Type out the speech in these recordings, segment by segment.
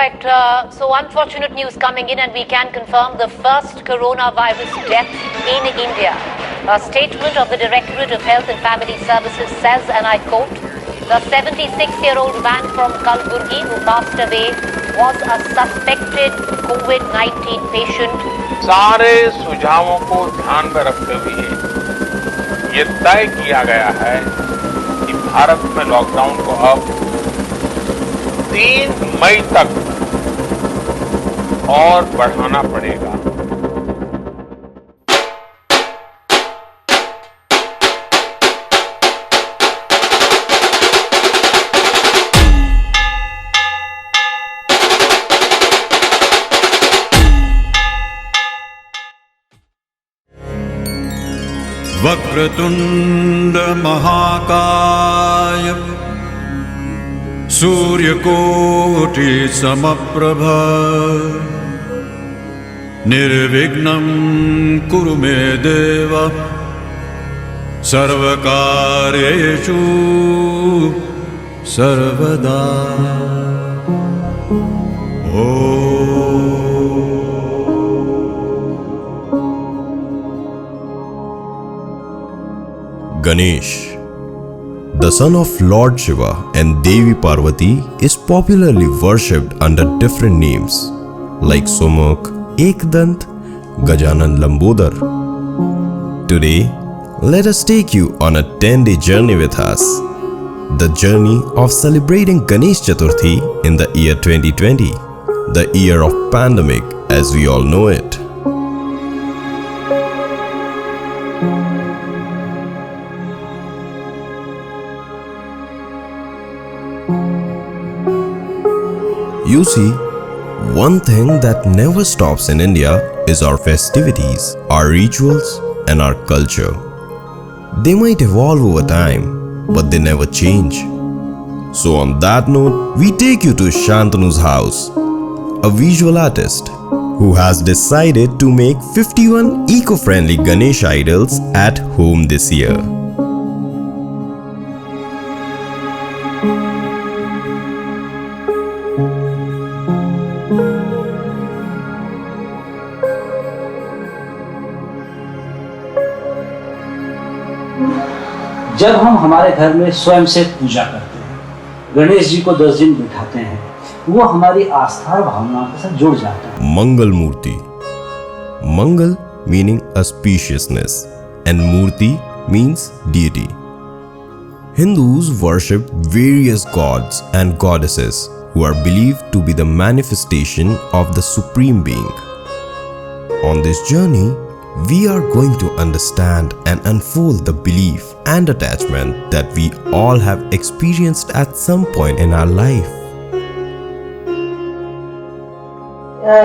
right, so unfortunate news coming in, and we can confirm the first coronavirus death in India. A statement of the Directorate of Health and Family Services says, and I quote, the 76-year-old man from Kalburgi who passed away was a suspected COVID-19 patient. सारे सुझावों को ध्यान में रखते हुए ये तय किया गया है कि भारत में लॉकडाउन को अब 3 मई तक और बढ़ाना पड़ेगा। वक्रतुंड महाकाय सूर्यकोटि समप्रभ निर्विघ्नं कुरु मे देव सर्वकार्येषु सर्वदा। Ganesh, the son of Lord Shiva and Devi Parvati, is popularly worshipped under different names like Somukh, Ekdant, Gajanan Lambodar. Today, let us take you on a 10-day journey with us. The journey of celebrating Ganesh Chaturthi in the year 2020, the year of pandemic as we all know it. You see, one thing that never stops in India is our festivities, our rituals, and our culture. They might evolve over time, but they never change. So on that note, we take you to Shantanu's house, a visual artist who has decided to make 51 eco-friendly Ganesh idols at home this year. जब हम हमारे घर में स्वयं से पूजा करते हैं, गणेश जी को 10 दिन बिठाते हैं, वो हमारी आस्था और भावनाओं के साथ जुड़ जाता है। Mangal Murti. Mangal meaning auspiciousness and Murti means deity. Hindus worship various gods and goddesses who are believed to be the manifestation of the Supreme Being. On this journey, we are going to understand and unfold the belief and attachment that we all have experienced at some point in our life.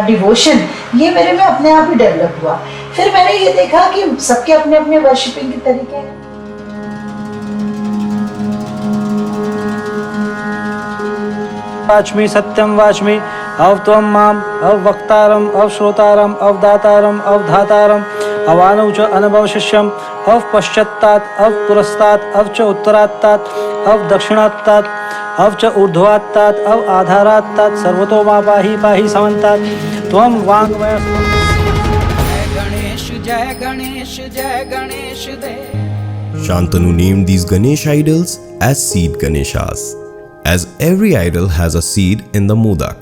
Devotion ये मेरे में अपने आप ही develop हुआ। फिर मैंने ये देखा कि सबके अपने अपने वर्शिपिंग के तरीके हैं। वाच्मि सत्यम वाच्मि अवत्वं माम अवक्तारम अवश्रोतारम अवदातारम अवधातारम अवानौ च अनवशिष्यम अवपश्चात्तात् अवपुरस्तात् अवच उत्तरात्तात् अवदक्षिणात्तात् अवच ऊर्ध्वात्तात् अवाधारात्तात् सर्वतो मा पाहि पाहि समन्तात् त्वं वाङ्मय। जय गणेश जय गणेश दे। Shantanu named these Ganesh idols as seed Ganeshas, as every idol has a seed in the modak,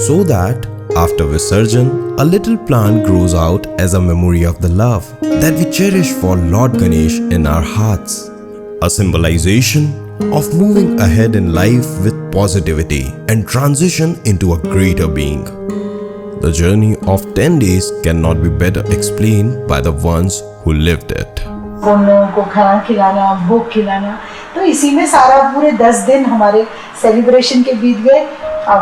so that after Visarjan, a little plant grows out as a memory of the love that we cherish for Lord Ganesh in our hearts, a symbolization of moving ahead in life with positivity and transition into a greater being. The journey of 10 days cannot be better explained by the ones who lived it. उन लोगों को खाना खिलाना, भोग खिलाना, तो इसी में सारा पूरे 10 दिन हमारे सेलिब्रेशन के बीत गए। अब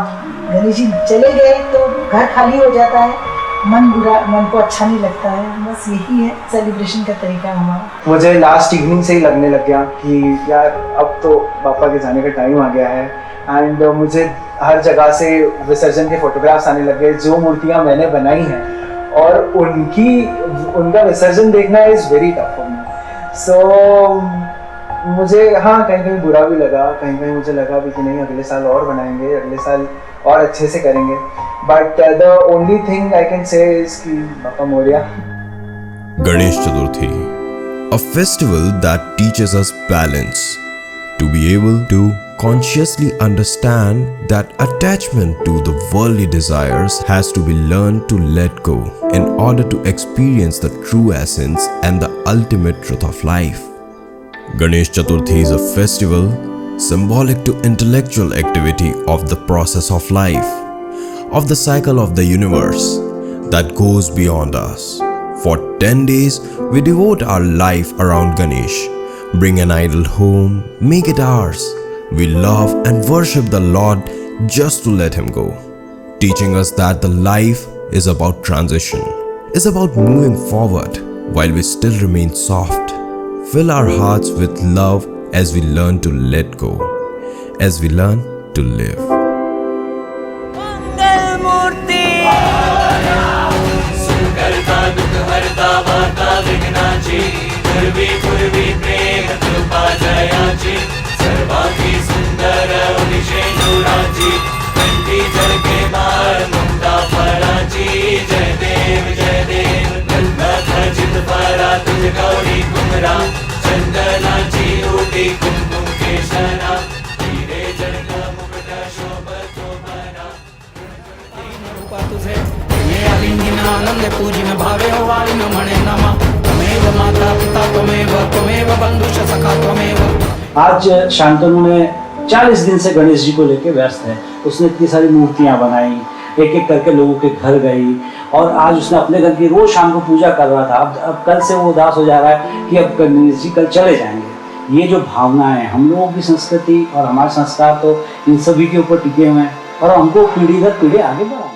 गणेश जी चले गए तो घर खाली हो जाता है, मन को अच्छा नहीं लगता है। बस यही है सेलिब्रेशन का तरीका हमारा। मुझे लास्ट इवनिंग से ही लगने लग गया कि यार अब तो पापा के जाने का टाइम आ गया है। एंड मुझे हर जगह से विसर्जन के फोटोग्राफ्स आने लग गए, जो मूर्तियाँ मैंने बनाई हैं, और उनका विसर्जन देखना is very tough for me. So मुझे कहीं बुरा भी लगा, कहीं मुझे लगा भी कि नहीं, अगले साल और बनाएंगे, अगले साल और अच्छे से करेंगे. But the only thing I can say is कि बापा Moriya. Ganesh Chaturthi, a festival that teaches us balance, to be able to consciously understand that attachment to the worldly desires has to be learned to let go in order to experience the true essence and the ultimate truth of life. Ganesh Chaturthi is a festival symbolic to intellectual activity of the process of life, of the cycle of the universe that goes beyond us. For 10 days, we devote our life around Ganesh, bring an idol home, make it ours. We love and worship the Lord just to let Him go, teaching us that the life is about transition, is about moving forward while we still remain soft. Fill our hearts with love as we learn to let go, as we learn to live. विघ्नाची पूर्वी पूर्वी प्रेम कृपा जयाची सर्वांगी सुंदर अभिषेकुराची कंठी झळके माळ मुक्ता फळाची जय देव नथ खचित फरा तुझ गौरी कुमरा चंदनाची ओटी कुंकुम केशरा हिरे जडक मुकुट शोभतो बरा तीन रूपा तुझे आनंद पूजिन भावे हो वालिन मणे नमा त्वमेव माता पिता त्वमेव बंधुश सखा त्वमेव. आज शांतनु ने 40 दिन से गणेश जी को लेके व्यस्त है. उसने इतनी सारी मूर्तियां बनाई, एक एक करके लोगों के घर गई और आज उसने अपने घर की रोज शाम को पूजा कर रहा था. अब कल से वो उदास हो जा रहा है कि अब गणेश जी कल चले जाएंगे. ये जो भावना है, हम लोगों की संस्कृति और हमारे संस्कार तो इन सभी के ऊपर टिके हुए हैं और हमको पीढ़ी दर पीढ़ी आगे बढ़ाना.